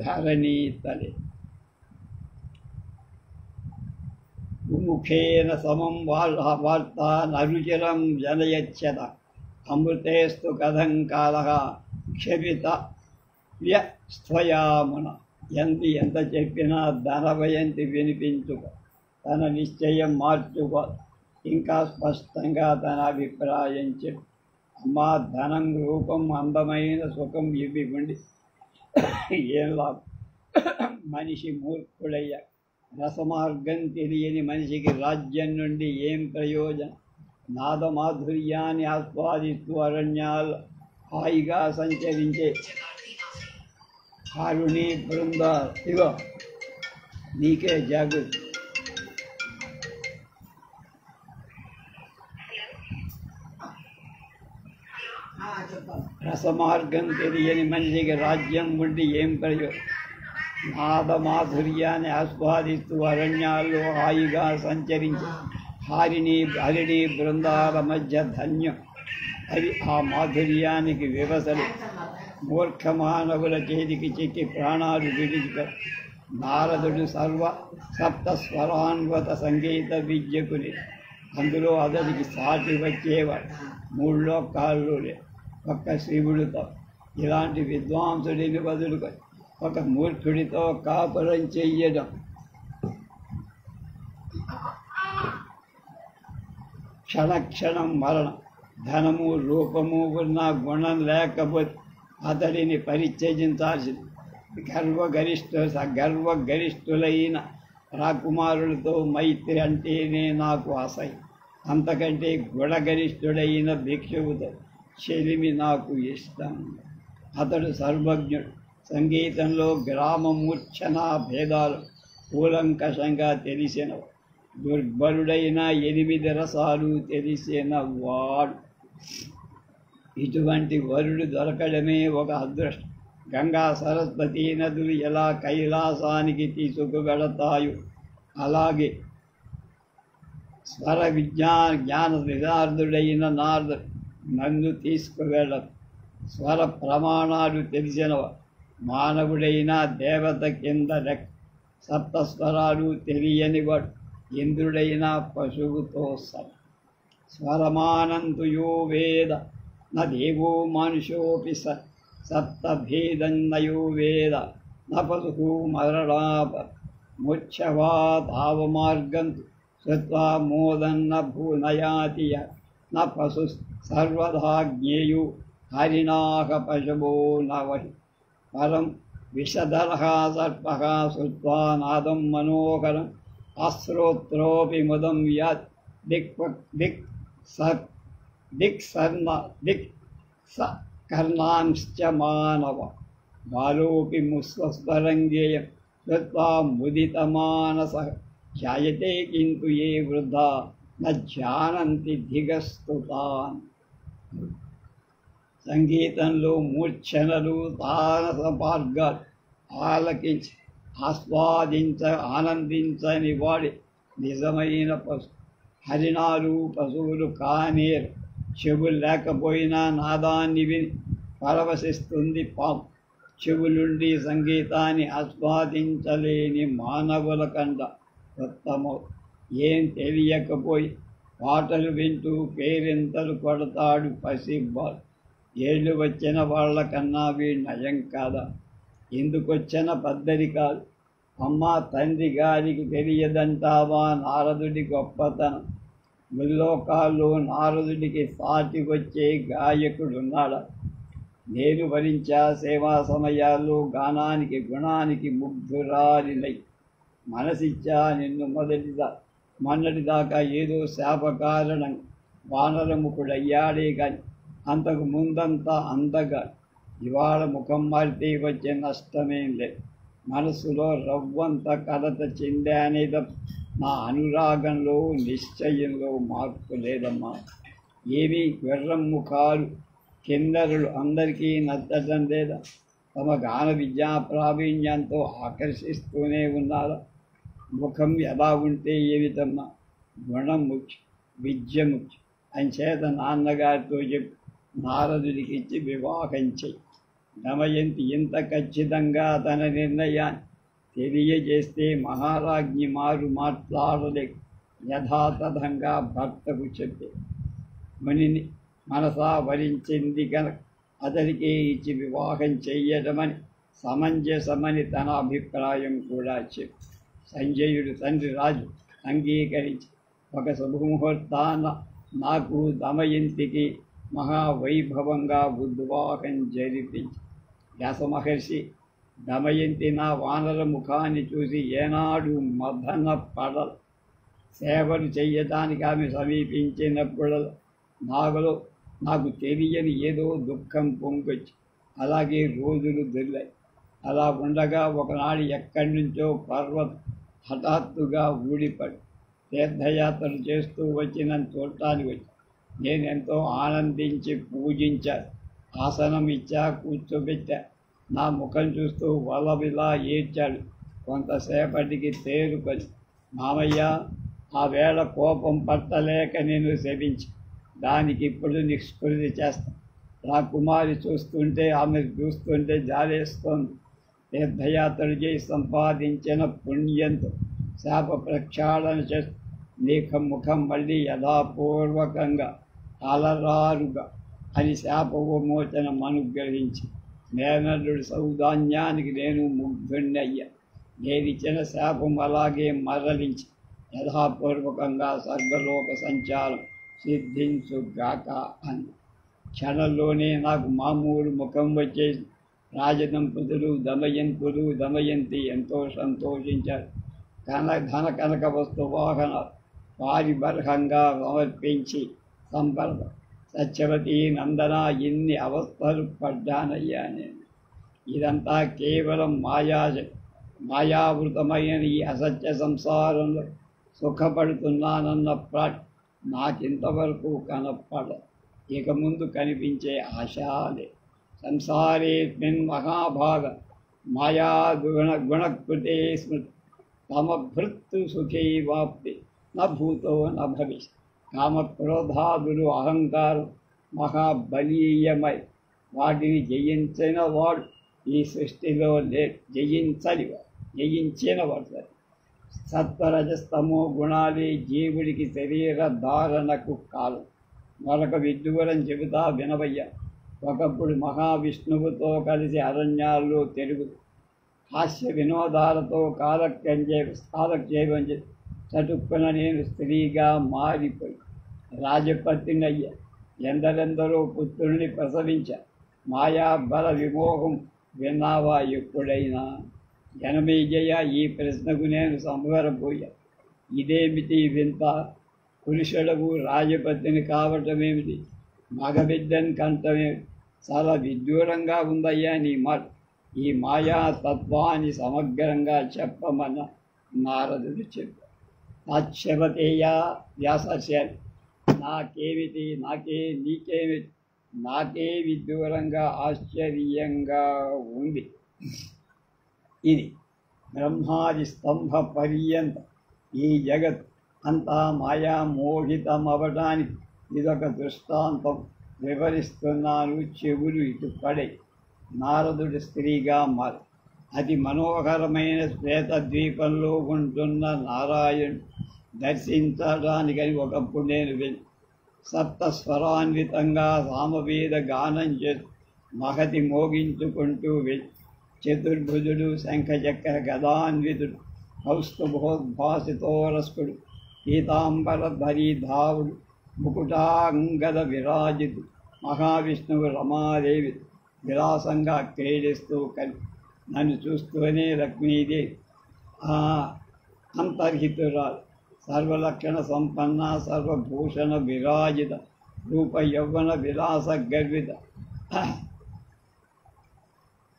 ధరణీతలే ముఖేన సమం వార్తా నరుచిరం జనయచ్చత అమృతేస్తు కథం కాలః క్షపిత వ్యస్త్వయామున ఎంత చెప్పినా ధనభయంతి వినిపించుక తన నిశ్చయం మార్చుక ఇంకా స్పష్టంగా తన అభిప్రాయం చెప్పు. అమ్మా, ధనం రూపం అందమైన సుఖం ఇవి ఉండి ఏం లాభం? మనిషి మూర్ఖుడయ్య. రసమార్గం తెలియని మనిషికి రాజ్యం నుండి ఏం ప్రయోజనం? నాదమాధుర్యాన్ని ఆస్వాదిస్తూ అరణ్యాలు హాయిగా సంచరించే కారుణీ బృంద ఇగో నీకే జాగృతి. రసమార్గం తెలియని మనిషికి రాజ్యం ఉండి ఏం ప్రయోజనం? నాదమాధుర్యాన్ని ఆస్వాదిస్తూ అరణ్యాల్లో హాయిగా సంచరించే హరిణీ బృందాల మధ్య ధన్యం. అవి ఆ మాధుర్యానికి వివసలు. మూర్ఖ మానవుల చేతికి చిక్కి ప్రాణాలు విడిచిపె. నారదుడు సప్తస్వరాన్వత సంగీత విద్యకుని. అందులో అతడికి సాటి వచ్చేవాడు 3 లోకాల్లో ఒక్క శివుడితో. ఇలాంటి విద్వాంసుడిని బదులుకొని ఒక మూర్ఖుడితో కాపురం చెయ్యడం క్షణక్షణం మరణం. ధనము రూపము ఉన్న గుణం లేకపోతే అతడిని పరిత్యజించాల్సింది. గర్వగరిష్ఠులైన రాకుమారులతో మైత్రి అంటేనే నాకు అసహ్యం. అంతకంటే గుణగరిష్ఠుడైన భిక్షువుతో చెలిమి నాకు ఇష్టం. అతడు సర్వజ్ఞుడు. సంగీతంలో గ్రామమూర్ఛన భేదాలు కూలంకషంగా తెలిసిన దుర్బలుడైన 8 రసాలు తెలిసిన వాడు. ఇటువంటి వరుడు దొరకడమే ఒక అదృష్టం. గంగా సరస్వతి నదులు ఎలా కైలాసానికి తీసుకువెళతాయో అలాగే స్వర జ్ఞాన విదార్థుడైన నారదుడు నన్ను తీసుకువెళ్ళదు. స్వర ప్రమాణాలు తెలిసినవాడు. మానవుడైన దేవత కింద లెక్క. సప్తస్వరాలు తెలియనివాడు ఇంద్రుడైన పశువుతో సమ. స్వరమానంతు యో వేద న దేవో మనుషోపి సప్తభేదన్నయో వేద న పశు మరణాప ముచ్చవాతావమార్గంతు శ్రుత్వా మోదన్న భూనయాతి న పశు సర్వదా జ్ఞేయో హరిణాక పశవో నవహి. పరం విషధరః సర్పః శ్రుత్వా నాదం మనోహరం అశ్రోత్రోపి ముదం యాత్ దిక్ కర్ణాంశ్చ మానవ బాలోపి ముస్వస్వరంగేయం శ్రుత్వా ముదితమానసః జాయతే కింటు ఏ వృద్ధా న జానంతి ధిగస్తుతాన్. సంగీతంలో మూర్ఛనలు తారస మార్గాలు ఆలకించి ఆనందించని వాడి నిజమైన పశు. హరిణాలు పశువులు కానేరు. చెవులు లేకపోయినా నాదాన్ని విని పరవశిస్తుంది పాము. చెవులుండి సంగీతాన్ని ఆస్వాదించలేని మానవుల కంట ఉత్తమం. ఏం తెలియకపోయి పాటలు వింటూ పేరింతలు కొడతాడు పసిబాలు. ఏళ్ళు వచ్చిన వాళ్ళకన్నా వీడు నయం కాదా? ఎందుకొచ్చిన పద్ధతి కాదు. అమ్మ తండ్రి గారికి తెలియదంటావా నారదుడి గొప్పతనం? ముల్లోకాల్లో నారదుడికి సాటి వచ్చే గాయకుడున్నాడా? నేను భరించా సేవా సమయాల్లో గానానికి గుణానికి ముగ్ధురాలినై మనసిచ్చా నిన్ను మొన్నటిదాకా ఏదో శాపకారణం వానరముఖుడయ్యాడే కానీ అంతకు ముందంతా అందగా. ఇవాళ ముఖం మారితే వచ్చే నష్టమేం లేదు. మనసులో రవ్వంత కలత చెందానే తప్ప నా అనురాగంలో నిశ్చయంలో మార్పు లేదమ్మా. ఏమీ గుర్రం ముఖాలు కిందరులు అందరికీ నచ్చటం లేదా? తమ గాన విద్యా ప్రావీణ్యంతో ఆకర్షిస్తూనే ఉన్నారు. ముఖం ఎలా ఉంటే ఏమిటమ్మా, గుణం ముఖ్యం, విద్య ముఖ్యం. అంచేత నాన్నగారితో చెప్పి నారదుడికి ఇచ్చి వివాహం చెయ్యి. దమయంతి ఇంత ఖచ్చితంగా తన నిర్ణయాన్ని తెలియజేస్తే మహారాజ్ఞి మాట్లాడలేక యథాతథంగా భర్తకు చెప్పే మునిని మనసా వరించింది కనుక అతడికే ఇచ్చి వివాహం చెయ్యడమని సమంజసమని తన అభిప్రాయం కూడా చెప్పి సంజయుడు తండ్రి రాజు అంగీకరించి ఒక శుభముహూర్తాన నాకు దమయంతికి మహావైభవంగా ఉద్వాహం జరిపించి వ్యాసమహర్షి దమయంతి నా వానర ముఖాన్ని చూసి ఏనాడు మదన పడలు. సేవలు చెయ్యటానికి ఆమె సమీపించినప్పుడు నాకు తెలియని ఏదో దుఃఖం పొంగొచ్చి అలాగే రోజులు దొరికాయి. అలా ఉండగా ఒకనాడు ఎక్కడి నుంచో పర్వతం హఠాత్తుగా ఊడిపడి తీర్థయాత్రలు చేస్తూ వచ్చి నన్ను చూడటానికి వచ్చి నేనెంతో ఆనందించి పూజించాను. ఆసనం ఇచ్చా, కూర్చోబెట్టా. నా ముఖం చూస్తూ వలవిలా ఏడ్చాడు. కొంతసేపటికి తేరుకొని మామయ్య, ఆ వేళ కోపం పట్టలేక నేను శపించి దానికి ఇప్పుడు నిష్కృతి చేస్తాను. నా కుమారి చూస్తుంటే, ఆమె చూస్తుంటే జాలేస్తోంది. తీర్థయాత్రలు చేసి సంపాదించిన పుణ్యంతో శాప ప్రక్షాళన చేస్తూ నీకు ముఖం మళ్ళీ యథాపూర్వకంగా అలరారుగా అని శాప విమోచనం అనుగ్రహించి మేనల్లుడి సౌదాన్యానికి నేను ముగ్ధుణ్ణయ్యా. నేనిచ్చిన శాపం అలాగే మరలించి యథాపూర్వకంగా స్వర్గలోక సంచారం సిద్ధించుగాక అని క్షణంలోనే నాకు మామూలు ముఖం వచ్చేసి రాజదంపతులు దమయంతి ఎంతో సంతోషించారు. ధన కనక వస్తు వాహనాలు వారి బర్హంగా సమర్పించి సంపర్క సత్యవతి నందన ఇన్ని అవస్థలు పడ్డానయ్యా నేను. ఇదంతా కేవలం మాయావృతమైన ఈ అసత్య సంసారంలో సుఖపడుతున్నానన్న ప్రాట్ నాకింతవరకు కనపడదు. ఇక ముందు కనిపించే ఆశాలే. సంసారేస్మిన్ మహాభాగ మాయా గుణకృతే స్మృతి తమభృత్తు సుఖైవాప్తి న భూతో న భవిష్యత్. కామక్రోధాదులు అహంకారం మహాబలీయమై వాటిని జయించిన వాడు ఈ సృష్టిలో జయించిన వాడు. సత్వరజస్తమో గుణాలే జీవుడికి శరీర ధారణకు కాలం. మరొక విడ్డూరం చెబుతా వినవయ్య. ఒకప్పుడు మహావిష్ణువుతో కలిసి అరణ్యాల్లో తిరుగుతూ హాస్య వినోదాలతో కాలక్షేపం చేసి చటుక్కున నేను స్త్రీగా మారిపోయి రాజపత్నినయ్యా. ఎందరెందరో పుత్రుల్ని ప్రసవించా. మాయా బల విమోహం విన్నావా ఎప్పుడైనా? జనమేజయ, ఈ ప్రశ్నకు నేను సంబరపోయా. ఇదేమిటి వింత? పురుషులకు రాజపత్ని కావటమేమిటి, మగబిడ్డని కంటమేమిటి? చాలా విదూరంగా ఉందయ్యా నీ మాట. ఈ మాయా తత్వాన్ని సమగ్రంగా చెప్పమన్న నారదుడు చెప్పాడు. తాత్స్యవతేయా వ్యాసస్యాలి. నాకేమిటి, నీకేమిటి, నాకే విదూరంగా ఆశ్చర్యంగా ఉంది. ఇది బ్రహ్మాది స్తంభ పర్యంత ఈ జగత్ అంతా మాయా మోహితమవటానికి ఇదొక దృష్టాంతం. వివరిస్తున్నాను, చెవులు ఇటు పడే. నారదుడి స్త్రీగా మారి అతి మనోహరమైన శ్వేతద్వీపంలో ఉంటున్న నారాయణుడు దర్శించడానికని ఒకప్పుడు నేను వెళ్ళి సప్తస్వరాన్వితంగా సామవేద గానం చేసి మహతి మోగించుకుంటూ వెళ్ళి చతుర్భుజుడు శంఖచక్ర గదాన్వితుడు కౌస్తుభోద్భాసితోరస్కుడు పీతాంబర ధరీధావుడు ముకుటాంగద విరాజితు మహావిష్ణువు రమాదేవి విలాసంగా క్రీడిస్తూ కలిసి నన్ను చూస్తూనే లక్ష్మీదేవి అంతర్హితురాలు సర్వలక్షణ సంపన్న సర్వభూషణ విరాజిత రూప యౌవన విలాస గర్విత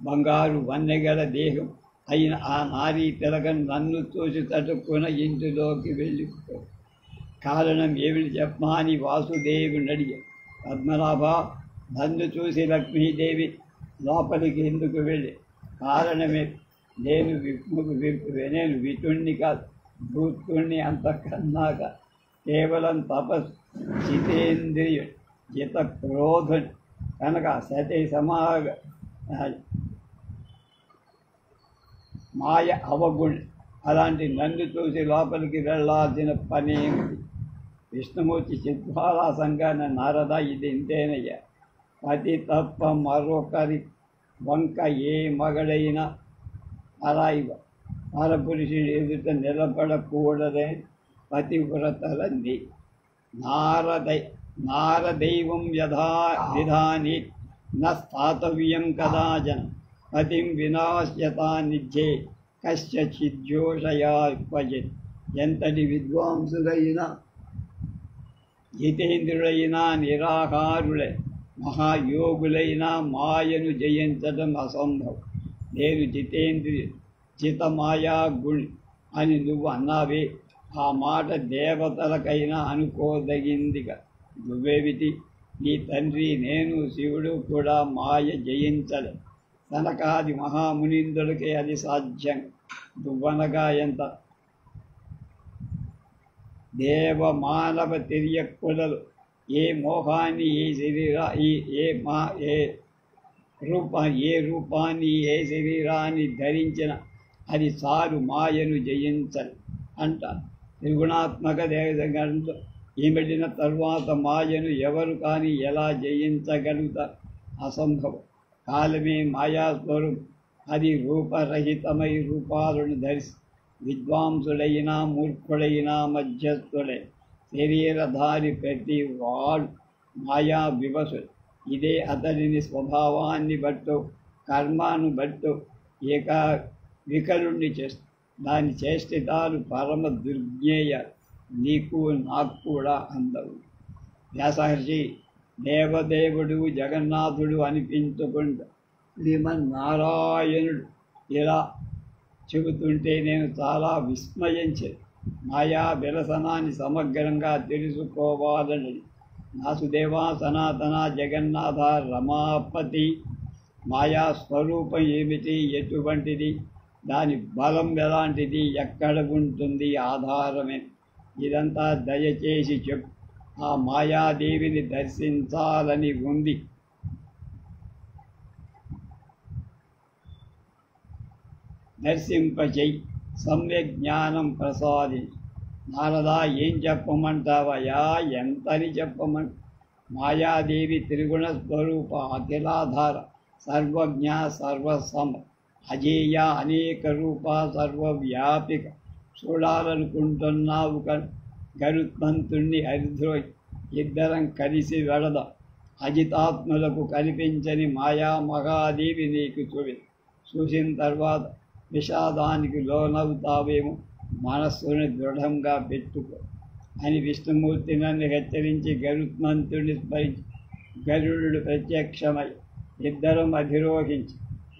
బంగారు వన్నెగల దేహం అయిన ఆ నారీ తిలకం నన్ను చూసి తటుక్కున ఇంటిలోకి వెళ్ళిపో. కారణం ఏమిటి చెప్పమా అని వాసుదేవుని అడిగాడు. పద్మనాభ, నన్ను చూసి లక్ష్మీదేవి లోపలికి ఎందుకు వెళ్ళి కారణమే నేను విటుణ్ణి కాదు, భూతుణ్ణి. అంతకన్నాక కేవలం తపస్సు, జితేంద్రియుడు, జిత క్రోధుని కనుక సతి సమాగ మాయ అవగుణి. అలాంటి నన్ను చూసి లోపలికి వెళ్ళాల్సిన పని ఏమిటి? విష్ణుమూర్తి చిద్వాలాసంగా నారద ఇది ఇంతేనయ్యా, పతి తప్ప మరొకరి వంక ఏ మగడైనా పరాయి పరపురుషుడు ఎదుట నిలబడకూడదే పతివ్రతలంది. నారదైవం యథా విధాని నస్థాతవ్యం కదాచన పతిం వినాశ్యతా నిధ్యే కశ్చిజ్యోషయా క్వచిత్. ఎంతటి విద్వాంసులైనా జితేంద్రులైనా నిరాహారులై మహాయోగులైనా మాయను జయించడం అసంభవం. నేను జితేంద్రియ జితమాయా గుణి అని నువ్వు అన్నావే, ఆ మాట దేవతలకైనా అనుకోదగిందిగా. నువ్వేమిటి? నీ తండ్రి నేను శివుడు కూడా మాయ జయించలే. సనకాది మహామునీంద్రులకే అది సాధ్యం. నువ్వనగా ఎంత? దేవ మానవ తిరియక్కులలో ఏ మోహాన్ని ఏ రూపాన్ని ఏ శరీరాన్ని ధరించిన అది చాలు మాయను జయించని అంటారు. త్రిగుణాత్మక దేవతగంతో ఈమెడిన తరువాత మాయను ఎవరు కానీ ఎలా జయించగలుగుతారు? అసంభవం. కాలమే మాయాస్వరూపం. అది రూపరహితమై రూపాలను ధరిసి విద్వాంసుడైనా మూర్ఖుడైనా మధ్యస్థుడై శరీరధారి ప్రతి వాడు మాయా వివసుడు. ఇదే అతడిని స్వభావాన్ని బట్టో కర్మాను బట్టో వికలుణ్ణి చేస్తుంది. దాని చేష్టితాలు పరమ దుర్జ్ఞేయ, నీకు నాకు కూడా అందవు. వ్యాసహర్షి దేవదేవుడు జగన్నాథుడు అనిపించుకుంటూ శ్రీమన్నారాయణుడు ఇలా చెబుతుంటే నేను చాలా విస్మయించేది. మాయా విలసనాన్ని సమగ్రంగా తెలుసుకోవాలని వాసుదేవా సనాతన జగన్నాథ రమాపతి మాయా స్వరూపం ఏమిటి, ఎటువంటిది, దాని బలం ఎలాంటిది, ఎక్కడ ఉంటుంది, ఆధారమే ఇదంతా దయచేసి చెప్పు. ఆ మాయాదేవిని దర్శించాలని ఉంది. దర్శింపచేయి, సమ్యక్ జ్ఞానం ప్రసాదించు. నారదా ఏం చెప్పమంటావయ్యా? ఎంతని చెప్పమంట? మాయాదేవి త్రిగుణ స్వరూప, అఖిలాధార, సర్వజ్ఞ, సర్వసమ, అజేయ, అనేక రూప, సర్వవ్యాపిక. చూడాలనుకుంటున్నావు గరుత్మంతుణ్ణి హరిద్రోయి, ఇద్దరం కలిసి వెళదాం. అజితాత్ములకు కనిపించని మాయా మహాదేవి నీకు చూసిన తర్వాత విషాదానికి లోనవుతావేమో, మనస్సుని దృఢంగా పెట్టుకో అని విష్ణుమూర్తి నన్ను హెచ్చరించి గరుత్మంతుడిని స్మరించి గరుడు ప్రత్యక్షమై ఇద్దరం అధిరోహించి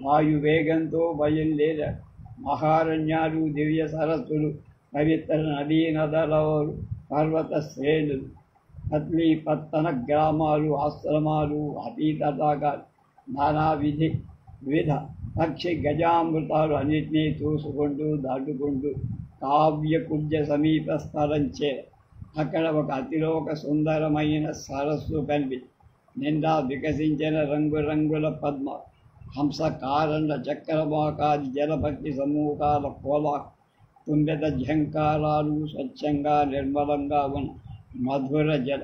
వాయువేగంతో బయలుదేరారు. మహారణ్యాలు, దివ్య సరస్సులు, పవిత్ర నదీ నదలవరు, పర్వత శ్రేణులు, పత్లీపత్తన గ్రామాలు, ఆశ్రమాలు, అతీతటాకాలు, నానా వివిధ పక్షి గజామృతాలు అన్నింటినీ చూసుకుంటూ దాటుకుంటూ కావ్యకుబ్జ సమీప స్థలం చేర. అక్కడ ఒక అతిలోక సుందరమైన సరస్సు కనిపించి నిండా వికసించిన రంగురంగుల పద్మ, హంస, కారండ, చక్రవాకాది జలభక్తి సమూహాల కోలా, తుంబెద ఝంకారాలు, స్వచ్ఛంగా నిర్మలంగా ఉన్న మధుర జల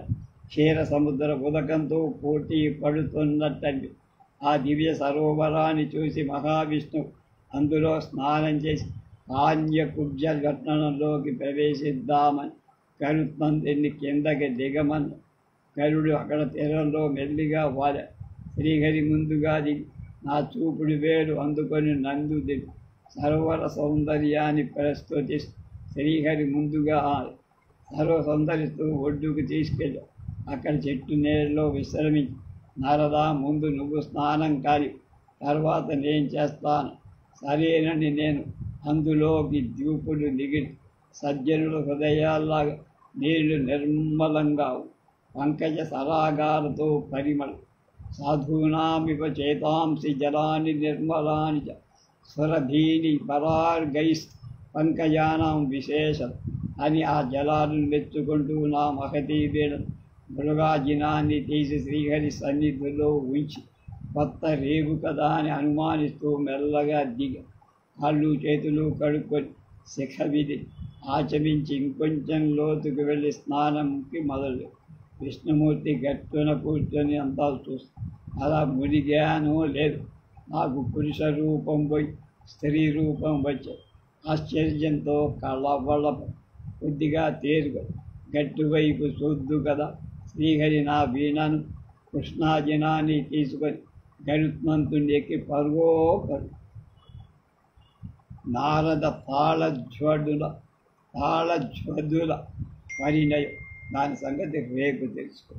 క్షీర సముద్ర ఉదకంతో పోటీ పడుతున్నట్టండి. ఆ దివ్య సరోవరాన్ని చూసి మహావిష్ణు అందులో స్నానం చేసి కాన్యకుబ్జ ఘటనలోకి ప్రవేశిద్దామని గరుత్మంతుడిని కిందకి దిగమన్న. గరుడు అక్కడ తీరంలో మెల్లిగా వాల. శ్రీహరి ముందుగా దిగి నా చూపుడు వేలు అందుకొని నందు దిగి సరోవర సౌందర్యాన్ని ప్రస్తుతిస్తూ శ్రీహరి ముందుగా సర్వ సౌందర్యతో ఒడ్డుకు తీసుకెళ్ళి అక్కడ చెట్టు నీళ్ళలో విశ్రమించి, నారదా ముందు నువ్వు స్నానం కాని, తర్వాత నేను చేస్తాను. సరేనని నేను అందులోకి ద్యూపులు దిగి సజ్జనుల హృదయాల్లాగా నీళ్లు నిర్మలంగా పంకజ సరాగాలతో పరిమళం సాధూనామివ చేతాంసి జలాని నిర్మలాని చ సురభీని పరార్గైస్ పంకజానాం విశేషం అని ఆ జలాలను మెచ్చుకుంటూ నా మహతీ వీడను మృగాజినాన్ని తీసి శ్రీహరి సన్నిధిలో ఉంచి కొత్త రేగు కదా అని అనుమానిస్తూ మెల్లగా దిగి కాళ్ళు చేతులు కడుక్కొని శిఖ విధి ఆచరించి ఇంకొంచెం లోతుకు వెళ్ళి స్నానంకి మొదలు విష్ణుమూర్తి గట్టున కూర్చొని అంతా చూస్తా అలా మునిగానో లేదు నాకు పురుష రూపం పోయి స్త్రీ రూపం వచ్చాయి ఆశ్చర్యంతో కళ్ళవళ్ళ కొద్దిగా తేరుగా గట్టువైపు చూద్దు కదా శ్రీహరి నా వీణను కృష్ణాజినాన్ని తీసుకొని గరుత్మంతుని ఎక్కి పరుగో పరుగు నారద తాళజ్వడుల పరిణయం దాని సంగతి రేపు తెలుసుకో.